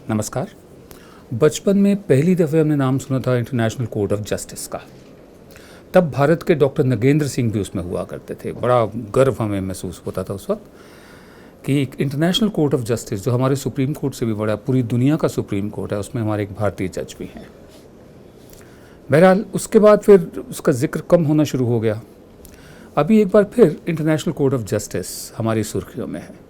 नमस्कार। बचपन में पहली दफ़े हमने नाम सुना था इंटरनेशनल कोर्ट ऑफ जस्टिस का। तब भारत के डॉक्टर नगेंद्र सिंह भी उसमें हुआ करते थे। बड़ा गर्व हमें महसूस होता था उस वक्त कि इंटरनेशनल कोर्ट ऑफ जस्टिस, जो हमारे सुप्रीम कोर्ट से भी बड़ा, पूरी दुनिया का सुप्रीम कोर्ट है, उसमें हमारे एक भारतीय जज भी हैं। बहरहाल उसके बाद फिर उसका जिक्र कम होना शुरू हो गया। अभी एक बार फिर इंटरनेशनल कोर्ट ऑफ जस्टिस हमारी सुर्खियों में है।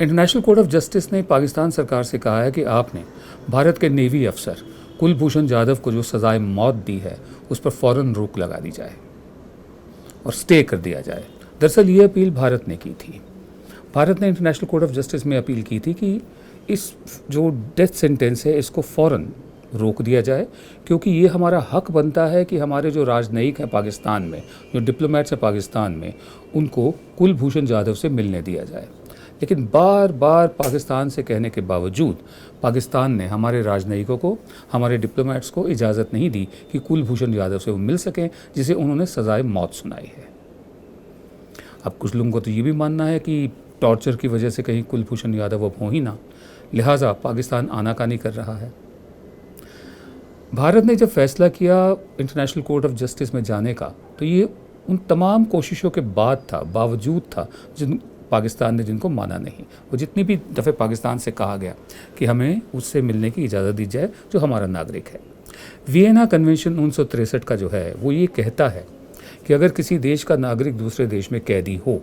इंटरनेशनल कोर्ट ऑफ जस्टिस ने पाकिस्तान सरकार से कहा है कि आपने भारत के नेवी अफसर कुलभूषण जाधव को जो सज़ाए मौत दी है उस पर फ़ौरन रोक लगा दी जाए और स्टे कर दिया जाए। दरअसल ये अपील भारत ने की थी। भारत ने इंटरनेशनल कोर्ट ऑफ जस्टिस में अपील की थी कि इस जो डेथ सेंटेंस है इसको फ़ौरन रोक दिया जाए, क्योंकि ये हमारा हक बनता है कि हमारे जो राजनयिक हैं पाकिस्तान में, जो डिप्लोमेट्स हैं पाकिस्तान में, उनको कुलभूषण जाधव से मिलने दिया जाए। लेकिन बार बार पाकिस्तान से कहने के बावजूद पाकिस्तान ने हमारे राजनयिकों को, हमारे डिप्लोमेट्स को इजाज़त नहीं दी कि कुलभूषण जाधव से वो मिल सकें जिसे उन्होंने सज़ाए मौत सुनाई है। अब कुछ लोगों को तो ये भी मानना है कि टॉर्चर की वजह से कहीं कुलभूषण यादव अब हो ही ना, लिहाजा पाकिस्तान आनाकानी कर रहा है। भारत ने जब फैसला किया इंटरनेशनल कोर्ट ऑफ जस्टिस में जाने का, तो ये उन तमाम कोशिशों के बावजूद था जिन पाकिस्तान ने जिनको माना नहीं। वो जितनी भी दफ़े पाकिस्तान से कहा गया कि हमें उससे मिलने की इजाज़त दी जाए जो हमारा नागरिक है। वियना कन्वेंशन 1963 का जो है वो ये कहता है कि अगर किसी देश का नागरिक दूसरे देश में कैदी हो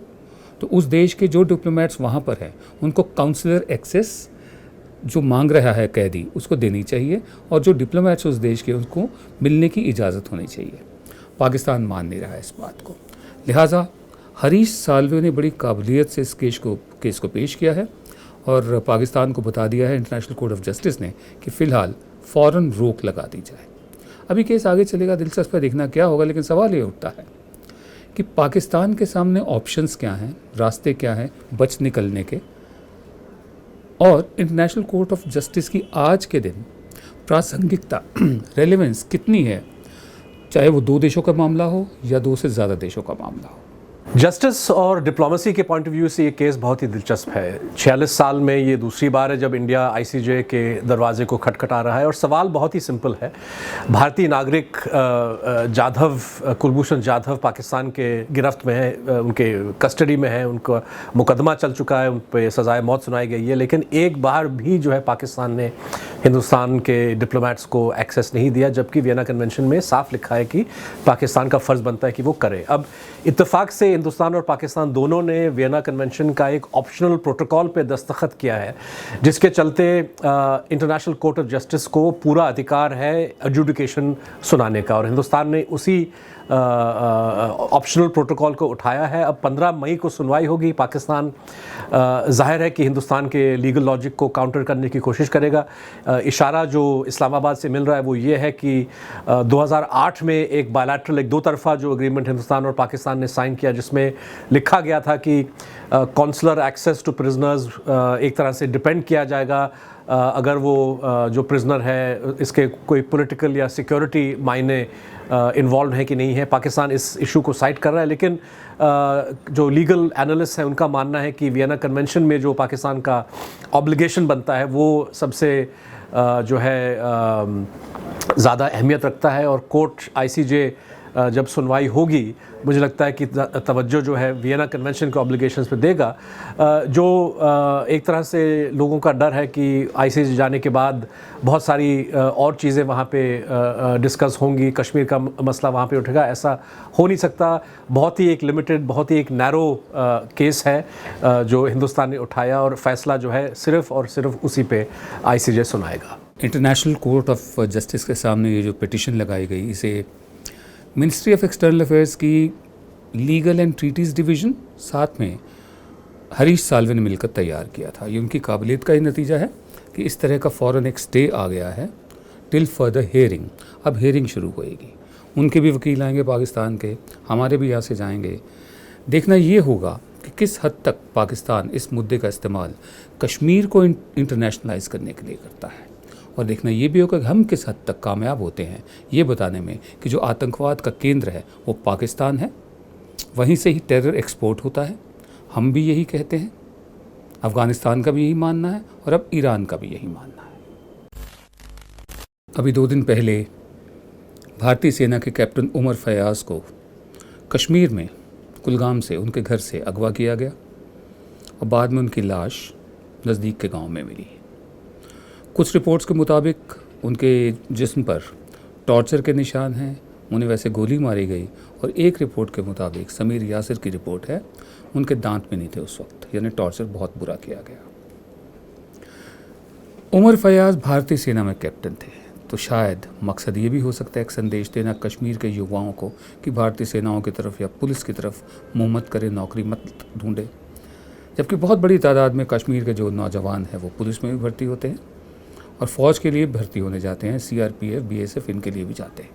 तो उस देश के जो डिप्लोमेट्स वहाँ पर हैं उनको काउंसलर एक्सेस जो मांग रहा है कैदी उसको देनी चाहिए, और जो डिप्लोमेट्स उस देश के उनको मिलने की इजाज़त होनी चाहिए। पाकिस्तान मान नहीं रहा है इस बात को। लिहाजा हरीश साल्वे ने बड़ी काबिलियत से इस केस को पेश किया है और पाकिस्तान को बता दिया है इंटरनेशनल कोर्ट ऑफ जस्टिस ने कि फ़िलहाल फ़ौरन रोक लगा दी जाए। अभी केस आगे चलेगा, दिलचस्प है देखना क्या होगा, लेकिन सवाल ये उठता है कि पाकिस्तान के सामने ऑप्शंस क्या हैं, रास्ते क्या हैं बच निकलने के, और इंटरनेशनल कोर्ट ऑफ जस्टिस की आज के दिन प्रासंगिकता, रेलेवेंस कितनी है, चाहे वो दो देशों का मामला हो या दो से ज़्यादा देशों का मामला हो। जस्टिस और डिप्लोमेसी के पॉइंट ऑफ व्यू से ये केस बहुत ही दिलचस्प है। 46 साल में ये दूसरी बार है जब इंडिया आईसीजे के दरवाजे को खटखटा रहा है, और सवाल बहुत ही सिंपल है। भारतीय नागरिक कुलभूषण जाधव पाकिस्तान के गिरफ्त में है, उनके कस्टडी में है, उनका मुकदमा चल चुका है, उन पर सजाए मौत सुनाई गई है, लेकिन एक बार भी जो है पाकिस्तान ने हिंदुस्तान के डिप्लोमेट्स को एक्सेस नहीं दिया, जबकि वियना कन्वेंशन में साफ लिखा है कि पाकिस्तान का फ़र्ज़ बनता है कि वो करे। अब इत्तेफाक से हिंदुस्तान और पाकिस्तान दोनों ने वियना कन्वेंशन का एक ऑप्शनल प्रोटोकॉल पे दस्तखत किया है, जिसके चलते इंटरनेशनल कोर्ट ऑफ जस्टिस को पूरा अधिकार है एडजुडिकेशन सुनाने का, और हिंदुस्तान ने उसी ऑप्शनल प्रोटोकॉल को उठाया है। अब 15 मई को सुनवाई होगी। पाकिस्तान जाहिर है कि हिंदुस्तान के लीगल लॉजिक को काउंटर करने की कोशिश करेगा। इशारा जो इस्लामाबाद से मिल रहा है वो ये है कि 2008 में एक बायलैटरल, एक दो तरफ़ा जो एग्रीमेंट हिंदुस्तान और पाकिस्तान ने साइन किया, जिसमें लिखा गया था कि कॉन्सुलर एक्सेस टू प्रिजनर्स एक तरह से डिपेंड किया जाएगा अगर वो जो प्रिजनर है इसके कोई पॉलिटिकल या सिक्योरिटी मायने इन्वॉल्व है कि नहीं है। पाकिस्तान इस इशू को साइड कर रहा है, लेकिन जो लीगल एनालिस्ट हैं उनका मानना है कि वियना कन्वेंशन में जो पाकिस्तान का ऑब्लिगेशन बनता है वो सबसे जो है ज़्यादा अहमियत रखता है, और कोर्ट आईसीजे जब सुनवाई होगी मुझे लगता है कि तवज्जो जो है वियना कन्वेंशन के ऑब्लिगेशंस पे देगा। जो एक तरह से लोगों का डर है कि आईसीजे जाने के बाद बहुत सारी और चीज़ें वहाँ पे डिस्कस होंगी, कश्मीर का मसला वहाँ पे उठेगा, ऐसा हो नहीं सकता। बहुत ही एक लिमिटेड, बहुत ही एक नैरो केस है जो हिंदुस्तान ने उठाया, और फैसला जो है सिर्फ़ और सिर्फ उसी पे आईसीजे सुनाएगा। इंटरनेशनल कोर्ट ऑफ जस्टिस के सामने ये जो पिटिशन लगाई गई, इसे मिनिस्ट्री ऑफ एक्सटर्नल अफेयर्स की लीगल एंड ट्रीटीज़ डिवीज़न साथ में हरीश साल्वे ने मिलकर तैयार किया था। ये उनकी काबिलियत का ही नतीजा है कि इस तरह का फ़ौरन एक स्टे आ गया है टिल फर्दर हेयरिंग। अब हेयरिंग शुरू होएगी, उनके भी वकील आएंगे पाकिस्तान के, हमारे भी यहाँ से जाएंगे। देखना ये होगा कि किस हद तक पाकिस्तान इस मुद्दे का इस्तेमाल कश्मीर को इंटरनेशनलाइज करने के लिए करता है, और देखना ये भी होगा कि हम किस हद तक कामयाब होते हैं ये बताने में कि जो आतंकवाद का केंद्र है वो पाकिस्तान है, वहीं से ही टेरर एक्सपोर्ट होता है। हम भी यही कहते हैं, अफ़गानिस्तान का भी यही मानना है और अब ईरान का भी यही मानना है। अभी 2 दिन पहले भारतीय सेना के कैप्टन उमर फयाज को कश्मीर में कुलगाम से उनके घर से अगवा किया गया और बाद में उनकी लाश नज़दीक के गांव में मिली। कुछ रिपोर्ट्स के मुताबिक उनके जिस्म पर टॉर्चर के निशान हैं, उन्हें वैसे गोली मारी गई, और एक रिपोर्ट के मुताबिक समीर यासिर की रिपोर्ट है उनके दांत में नहीं थे उस वक्त, यानी टॉर्चर बहुत बुरा किया गया। उमर फयाज भारतीय सेना में कैप्टन थे, तो शायद मकसद ये भी हो सकता है एक संदेश देना कश्मीर के युवाओं को कि भारतीय सेनाओं की तरफ या पुलिस की तरफ मुँह मत करें, नौकरी मत ढूंढे। जबकि बहुत बड़ी तादाद में कश्मीर के जो नौजवान हैं वो पुलिस में भी भर्ती होते हैं और फ़ौज के लिए भर्ती होने जाते हैं, CRPF, BSF इनके लिए भी जाते हैं।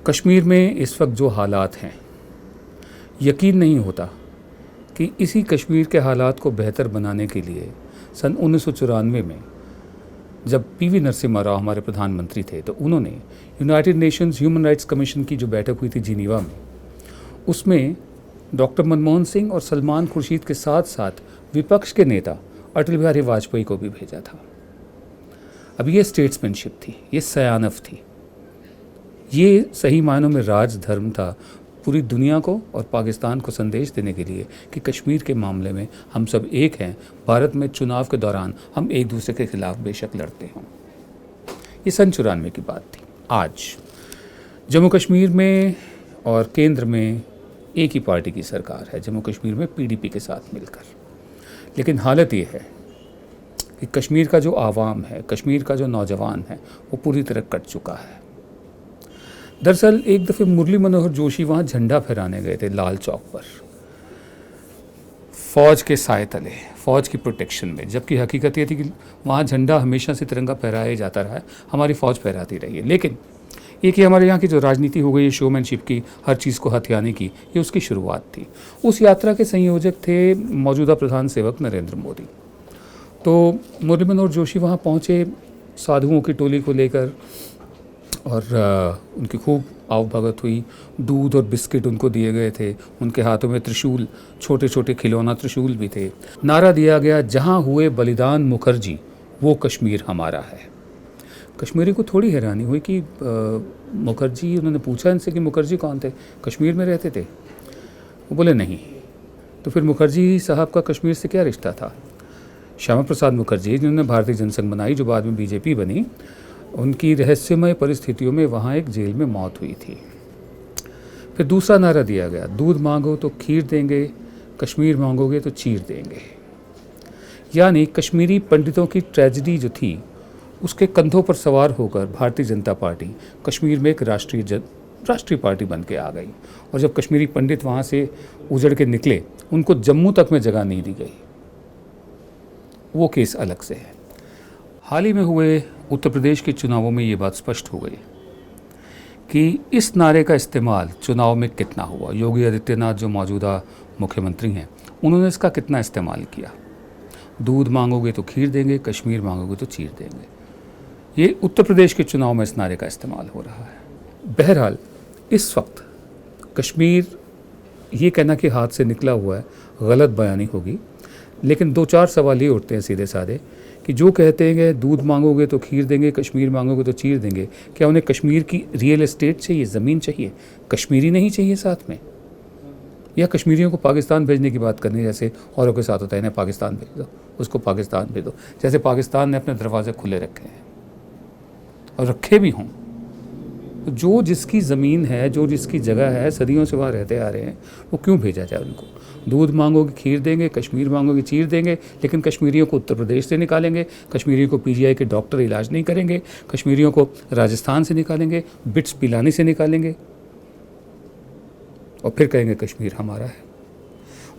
कश्मीर में इस वक्त जो हालात हैं, यकीन नहीं होता कि इसी कश्मीर के हालात को बेहतर बनाने के लिए सन 1994 में जब PV नरसिम्हा राव हमारे प्रधानमंत्री थे तो उन्होंने United Nations human rights commission की जो बैठक हुई थी जिनीवा में, उसमें डॉक्टर मनमोहन सिंह और सलमान खुर्शीद के साथ साथ विपक्ष के नेता अटल बिहारी वाजपेयी को भी भेजा था। अब ये स्टेट्समैनशिप थी, ये सयानफ थी, ये सही मायनों में राजधर्म था पूरी दुनिया को और पाकिस्तान को संदेश देने के लिए कि कश्मीर के मामले में हम सब एक हैं। भारत में चुनाव के दौरान हम एक दूसरे के खिलाफ बेशक लड़ते हों। ये सन 94 की बात थी। आज जम्मू कश्मीर में और केंद्र में एक ही पार्टी की सरकार है, जम्मू कश्मीर में PDP के साथ मिलकर। लेकिन हालत ये है कि कश्मीर का जो आवाम है, कश्मीर का जो नौजवान है, वो पूरी तरह कट चुका है। दरअसल एक दफ़े मुरली मनोहर जोशी वहाँ झंडा फहराने गए थे लाल चौक पर, फ़ौज के साए तले, फ़ौज की प्रोटेक्शन में, जबकि हकीकत ये थी कि वहाँ झंडा हमेशा से तिरंगा फहराया जाता रहा है, हमारी फ़ौज फहराती रही है। लेकिन एक ही हमारे यहाँ की जो राजनीति हो गई है शोमैनशिप की, हर चीज़ को हथियाने की, ये उसकी शुरुआत थी। उस यात्रा के संयोजक थे मौजूदा प्रधान सेवक नरेंद्र मोदी। तो मुरली मनोहर जोशी वहाँ पहुँचे साधुओं की टोली को लेकर और उनकी खूब आवभगत हुई। दूध और बिस्किट उनको दिए गए थे, उनके हाथों में त्रिशूल, छोटे छोटे खिलौना त्रिशूल भी थे। नारा दिया गया, जहाँ हुए बलिदान मुखर्जी वो कश्मीर हमारा है। कश्मीरी को थोड़ी हैरानी हुई कि मुखर्जी, उन्होंने पूछा इनसे कि मुखर्जी कौन थे, कश्मीर में रहते थे? वो बोले नहीं। तो फिर मुखर्जी साहब का कश्मीर से क्या रिश्ता था? श्यामा प्रसाद मुखर्जी जिन्होंने भारतीय जनसंघ बनाई, जो बाद में BJP बनी, उनकी रहस्यमय परिस्थितियों में वहाँ एक जेल में मौत हुई थी। फिर दूसरा नारा दिया गया, दूध मांगो तो खीर देंगे, कश्मीर मांगोगे तो चीर देंगे। यानी कश्मीरी पंडितों की ट्रेजेडी जो थी उसके कंधों पर सवार होकर भारतीय जनता पार्टी कश्मीर में एक राष्ट्रीय पार्टी बन के आ गई। और जब कश्मीरी पंडित वहाँ से उजड़ के निकले, उनको जम्मू तक में जगह नहीं दी गई। वो केस अलग से है। हाल ही में हुए उत्तर प्रदेश के चुनावों में ये बात स्पष्ट हो गई कि इस नारे का इस्तेमाल चुनाव में कितना हुआ। योगी आदित्यनाथ जो मौजूदा मुख्यमंत्री हैं, उन्होंने इसका कितना इस्तेमाल किया। दूध मांगोगे तो खीर देंगे, कश्मीर मांगोगे तो चीर देंगे। ये उत्तर प्रदेश के चुनाव में इस नारे का इस्तेमाल हो रहा है। बहरहाल इस वक्त कश्मीर, ये कहना कि हाथ से निकला हुआ है, गलत बयानी होगी। लेकिन 2-4 सवाल ये उठते हैं सीधे साधे कि जो कहते हैं दूध मांगोगे तो खीर देंगे, कश्मीर मांगोगे तो चीर देंगे, क्या उन्हें कश्मीर की रियल एस्टेट चाहिए, ज़मीन चाहिए, कश्मीरी नहीं चाहिए साथ में? या कश्मीरियों को पाकिस्तान भेजने की बात करनी, जैसे औरों के साथ होता है, इन्हें पाकिस्तान भेज दो, उसको पाकिस्तान भेज दो। जैसे पाकिस्तान ने अपने दरवाजे खुले रखे हैं और रखे भी हों। तो जो जिसकी ज़मीन है, जो जिसकी जगह है, सदियों से वहाँ रहते आ रहे हैं, वो क्यों भेजा जाए उनको? दूध मांगोगे खीर देंगे, कश्मीर मांगोगे चीर देंगे, लेकिन कश्मीरियों को उत्तर प्रदेश से निकालेंगे, कश्मीरियों को PGI के डॉक्टर इलाज नहीं करेंगे, कश्मीरियों को राजस्थान से निकालेंगे, बिट्स पिलानी से निकालेंगे और फिर कहेंगे कश्मीर हमारा है।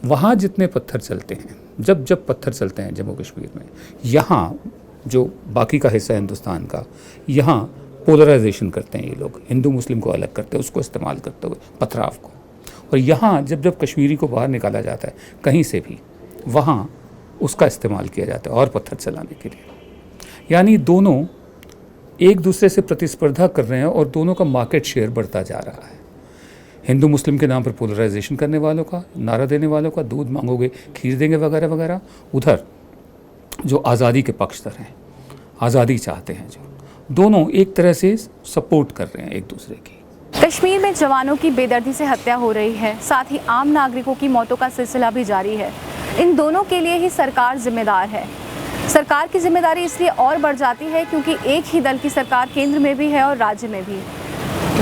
वहाँ जितने पत्थर चलते हैं, जब पत्थर चलते हैं जम्मू कश्मीर में, यहाँ जो बाकी का हिस्सा है हिंदुस्तान का, यहाँ पोलराइजेशन करते हैं ये लोग, हिंदू मुस्लिम को अलग करते हैं, उसको इस्तेमाल करते हुए पथराव को। और यहाँ जब कश्मीरी को बाहर निकाला जाता है कहीं से भी, वहाँ उसका इस्तेमाल किया जाता है और पत्थर चलाने के लिए। यानी दोनों एक दूसरे से प्रतिस्पर्धा कर रहे हैं और दोनों का मार्केट शेयर बढ़ता जा रहा है। हिंदू मुस्लिम के नाम पर पोलराइजेशन करने वालों का, नारा देने वालों का, दूध मांगोगे खीर देंगे वगैरह वगैरह। उधर जो आज़ादी के पक्षधर हैं, आज़ादी चाहते हैं जो, दोनों एक तरह से सपोर्ट कर रहे हैं एक दूसरे की। कश्मीर में जवानों की बेदर्दी से हत्या हो रही है, साथ ही आम नागरिकों की मौतों का सिलसिला भी जारी है। इन दोनों के लिए ही सरकार जिम्मेदार है। सरकार की जिम्मेदारी इसलिए और बढ़ जाती है क्योंकि एक ही दल की सरकार केंद्र में भी है और राज्य में भी।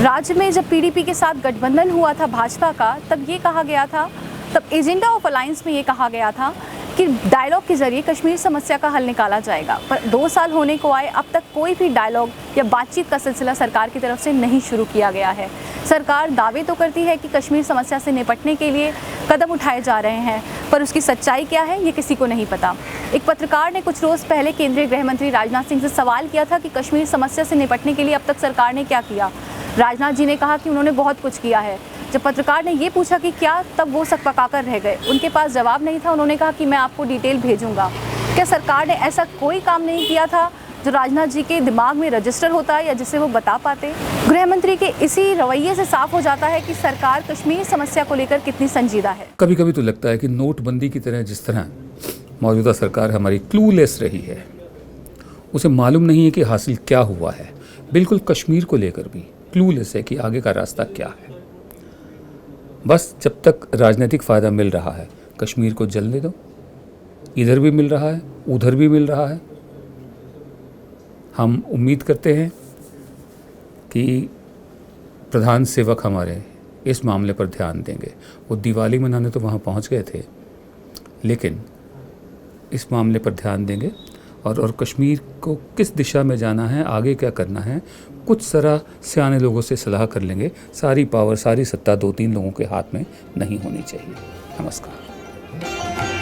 राज्य में जब पीडीपी के साथ गठबंधन हुआ था भाजपा का, तब ये कहा गया था, तब एजेंडा ऑफ अलायंस में ये कहा गया था कि डायलॉग के जरिए कश्मीर समस्या का हल निकाला जाएगा। पर 2 साल होने को आए, अब तक कोई भी डायलॉग या बातचीत का सिलसिला सरकार की तरफ से नहीं शुरू किया गया है। सरकार दावे तो करती है कि कश्मीर समस्या से निपटने के लिए कदम उठाए जा रहे हैं, पर उसकी सच्चाई क्या है ये किसी को नहीं पता। एक पत्रकार ने कुछ रोज़ पहले केंद्रीय गृह मंत्री राजनाथ सिंह से सवाल किया था कि कश्मीर समस्या से निपटने के लिए अब तक सरकार ने क्या किया। राजनाथ जी ने कहा कि उन्होंने बहुत कुछ किया है। जब पत्रकार ने ये पूछा कि क्या, तब वो सकपकाकर रह गए। उनके पास जवाब नहीं था। उन्होंने कहा कि मैं आपको डिटेल भेजूंगा। क्या सरकार ने ऐसा कोई काम नहीं किया था जो राजनाथ जी के दिमाग में रजिस्टर होता या जिसे वो बता पाते? गृह मंत्री के इसी रवैये से साफ हो जाता है कि सरकार कश्मीर समस्या को लेकर कितनी संजीदा है। कभी कभी तो लगता है कि नोटबंदी की तरह जिस तरह मौजूदा सरकार हमारी क्लूलेस रही है, उसे मालूम नहीं है कि हासिल क्या हुआ है। बिल्कुल कश्मीर को लेकर भी क्लूलेस है कि आगे का रास्ता क्या है। बस जब तक राजनीतिक फ़ायदा मिल रहा है कश्मीर को जलने दो। इधर भी मिल रहा है, उधर भी मिल रहा है। हम उम्मीद करते हैं कि प्रधान सेवक हमारे इस मामले पर ध्यान देंगे। वो दिवाली मनाने तो वहाँ पहुँच गए थे, लेकिन इस मामले पर ध्यान देंगे और कश्मीर को किस दिशा में जाना है, आगे क्या करना है, कुछ सारा सियाने लोगों से सलाह कर लेंगे। सारी पावर, सारी सत्ता 2-3 लोगों के हाथ में नहीं होनी चाहिए। नमस्कार।